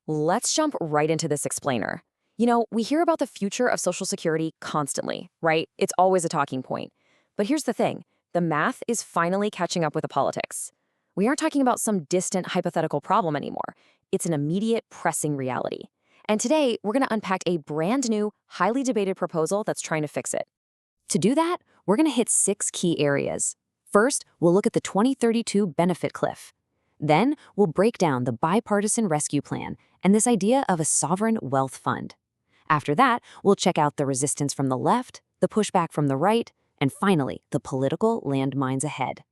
Let's jump right into this explainer. We hear about the future of Social Security constantly, right? It's always a talking point. But here's the thing. The math is finally catching up with the politics. We aren't talking about some distant hypothetical problem anymore. It's an immediate, pressing reality. And today, we're going to unpack a brand new, highly debated proposal that's trying to fix it. To do that, we're going to hit 6 key areas. First, we'll look at the 2032 benefit cliff. Then, we'll break down the bipartisan rescue plan and this idea of a sovereign wealth fund. After that, we'll check out the resistance from the left, the pushback from the right, and finally, the political landmines ahead.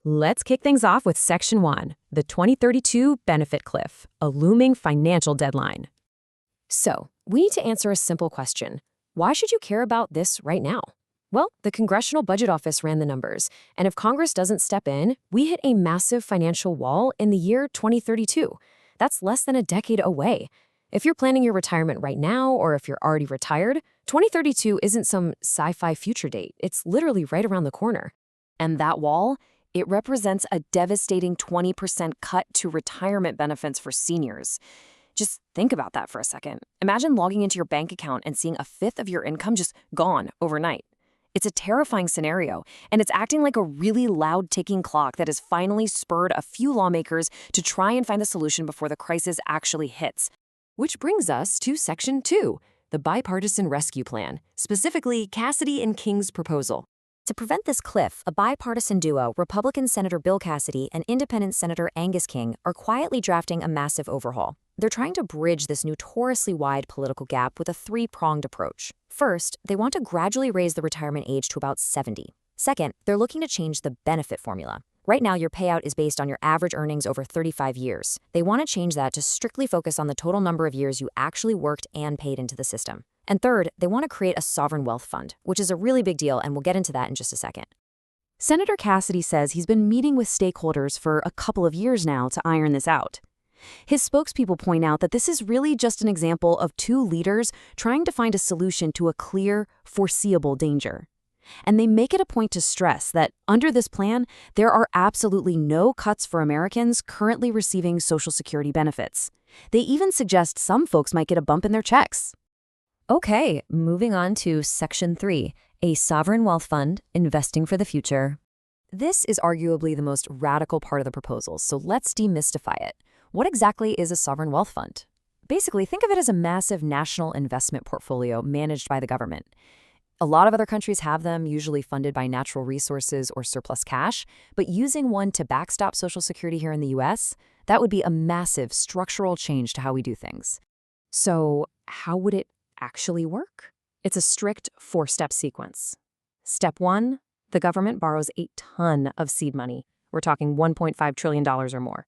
Let's kick things off with Section 1, the 2032 benefit cliff, a looming financial deadline. So, we need to answer a simple question. Why should you care about this right now? Well, the Congressional Budget Office ran the numbers, and if Congress doesn't step in, we hit a massive financial wall in the year 2032. That's less than a decade away. If you're planning your retirement right now, or if you're already retired, 2032 isn't some sci-fi future date. It's literally right around the corner. And that wall, it represents a devastating 20% cut to retirement benefits for seniors. Just think about that for a second. Imagine logging into your bank account and seeing a fifth of your income just gone overnight. It's a terrifying scenario, and it's acting like a really loud ticking clock that has finally spurred a few lawmakers to try and find a solution before the crisis actually hits. Which brings us to Section 2, the bipartisan rescue plan, specifically Cassidy and King's proposal. To prevent this cliff, a bipartisan duo, Republican Senator Bill Cassidy and Independent Senator Angus King, are quietly drafting a massive overhaul. They're trying to bridge this notoriously wide political gap with a 3-pronged approach. First, they want to gradually raise the retirement age to about 70. Second, they're looking to change the benefit formula. Right now, your payout is based on your average earnings over 35 years. They want to change that to strictly focus on the total number of years you actually worked and paid into the system. And third, they want to create a sovereign wealth fund, which is a really big deal, and we'll get into that in just a second. Senator Cassidy says he's been meeting with stakeholders for a couple of years now to iron this out. His spokespeople point out that this is really just an example of 2 leaders trying to find a solution to a clear, foreseeable danger. And they make it a point to stress that under this plan, there are absolutely no cuts for Americans currently receiving Social Security benefits. They even suggest some folks might get a bump in their checks. Okay, moving on to Section 3, a sovereign wealth fund investing for the future. This is arguably the most radical part of the proposal, so let's demystify it. What exactly is a sovereign wealth fund? Basically, think of it as a massive national investment portfolio managed by the government. A lot of other countries have them, usually funded by natural resources or surplus cash, but using one to backstop Social Security here in the US, that would be a massive structural change to how we do things. So, how would it actually work? It's a strict 4-step sequence. Step 1, the government borrows a ton of seed money. We're talking $1.5 trillion or more.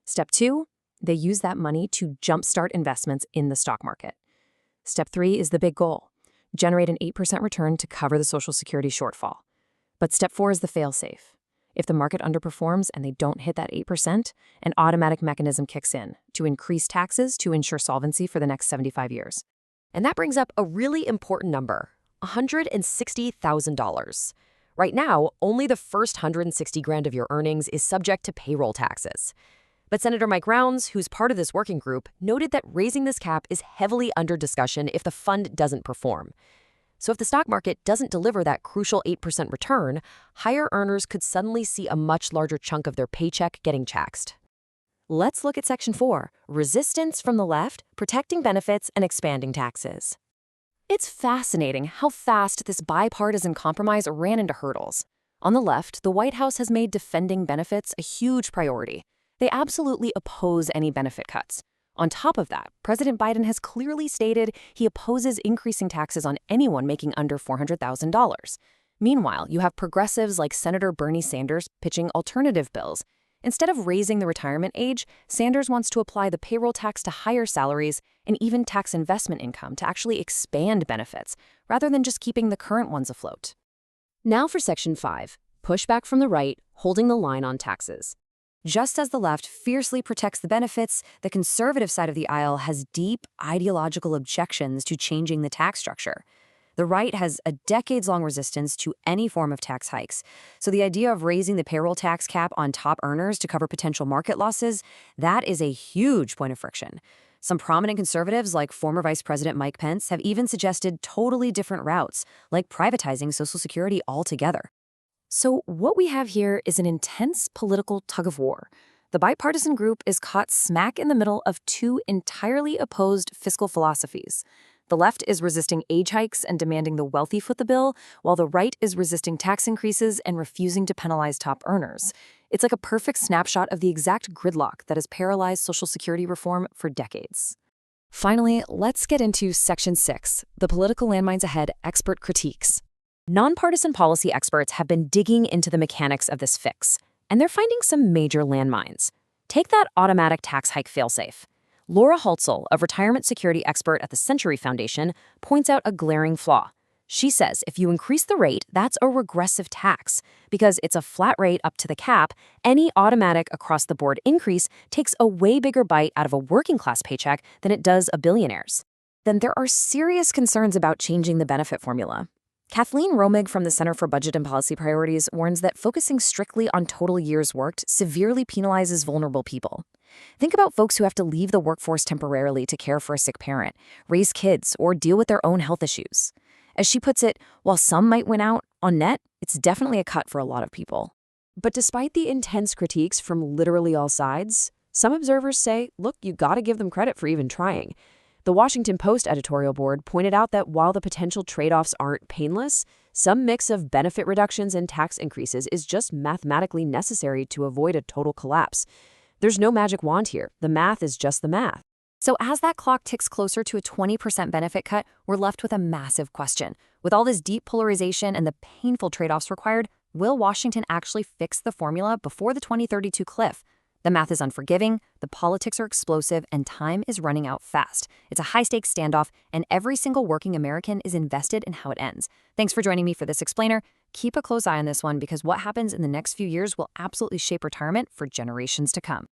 Step 2, they use that money to jumpstart investments in the stock market. Step 3 is the big goal. Generate an 8% return to cover the Social Security shortfall. But step 4 is the fail-safe. If the market underperforms and they don't hit that 8%, an automatic mechanism kicks in to increase taxes to ensure solvency for the next 75 years. And that brings up a really important number, $160,000. Right now, only the first $160,000 of your earnings is subject to payroll taxes. But Senator Mike Rounds, who's part of this working group, noted that raising this cap is heavily under discussion if the fund doesn't perform. So if the stock market doesn't deliver that crucial 8% return, higher earners could suddenly see a much larger chunk of their paycheck getting taxed. Let's look at Section 4, resistance from the left, protecting benefits and expanding taxes. It's fascinating how fast this bipartisan compromise ran into hurdles. On the left, the White House has made defending benefits a huge priority. They absolutely oppose any benefit cuts. On top of that, President Biden has clearly stated he opposes increasing taxes on anyone making under $400,000. Meanwhile, you have progressives like Senator Bernie Sanders pitching alternative bills. Instead of raising the retirement age, Sanders wants to apply the payroll tax to higher salaries and even tax investment income to actually expand benefits, rather than just keeping the current ones afloat. Now for Section 5, pushback from the right, holding the line on taxes. Just as the left fiercely protects the benefits, the conservative side of the aisle has deep ideological objections to changing the tax structure. The right has a decades-long resistance to any form of tax hikes, so the idea of raising the payroll tax cap on top earners to cover potential market losses, that is a huge point of friction. Some prominent conservatives, like former Vice President Mike Pence, have even suggested totally different routes, like privatizing Social Security altogether. So what we have here is an intense political tug-of-war. The bipartisan group is caught smack in the middle of two entirely opposed fiscal philosophies. The left is resisting age hikes and demanding the wealthy foot the bill, while the right is resisting tax increases and refusing to penalize top earners. It's like a perfect snapshot of the exact gridlock that has paralyzed Social Security reform for decades. Finally, let's get into Section 6, the political landmines ahead, expert critiques. Nonpartisan policy experts have been digging into the mechanics of this fix, and they're finding some major landmines. Take that automatic tax hike failsafe. Laura Holtzel, a retirement security expert at the Century Foundation, points out a glaring flaw. She says if you increase the rate, that's a regressive tax. Because it's a flat rate up to the cap, any automatic across-the-board increase takes a way bigger bite out of a working-class paycheck than it does a billionaire's. Then there are serious concerns about changing the benefit formula. Kathleen Romig from the Center for Budget and Policy Priorities warns that focusing strictly on total years worked severely penalizes vulnerable people. Think about folks who have to leave the workforce temporarily to care for a sick parent, raise kids, or deal with their own health issues. As she puts it, while some might win out, on net, it's definitely a cut for a lot of people. But despite the intense critiques from literally all sides, some observers say, look, you gotta give them credit for even trying. The Washington Post editorial board pointed out that while the potential trade-offs aren't painless, some mix of benefit reductions and tax increases is just mathematically necessary to avoid a total collapse. There's no magic wand here. The math is just the math. So as that clock ticks closer to a 20% benefit cut, we're left with a massive question. With all this deep polarization and the painful trade-offs required, will Washington actually fix the formula before the 2032 cliff? The math is unforgiving, the politics are explosive, and time is running out fast. It's a high-stakes standoff, and every single working American is invested in how it ends. Thanks for joining me for this explainer. Keep a close eye on this one because what happens in the next few years will absolutely shape retirement for generations to come.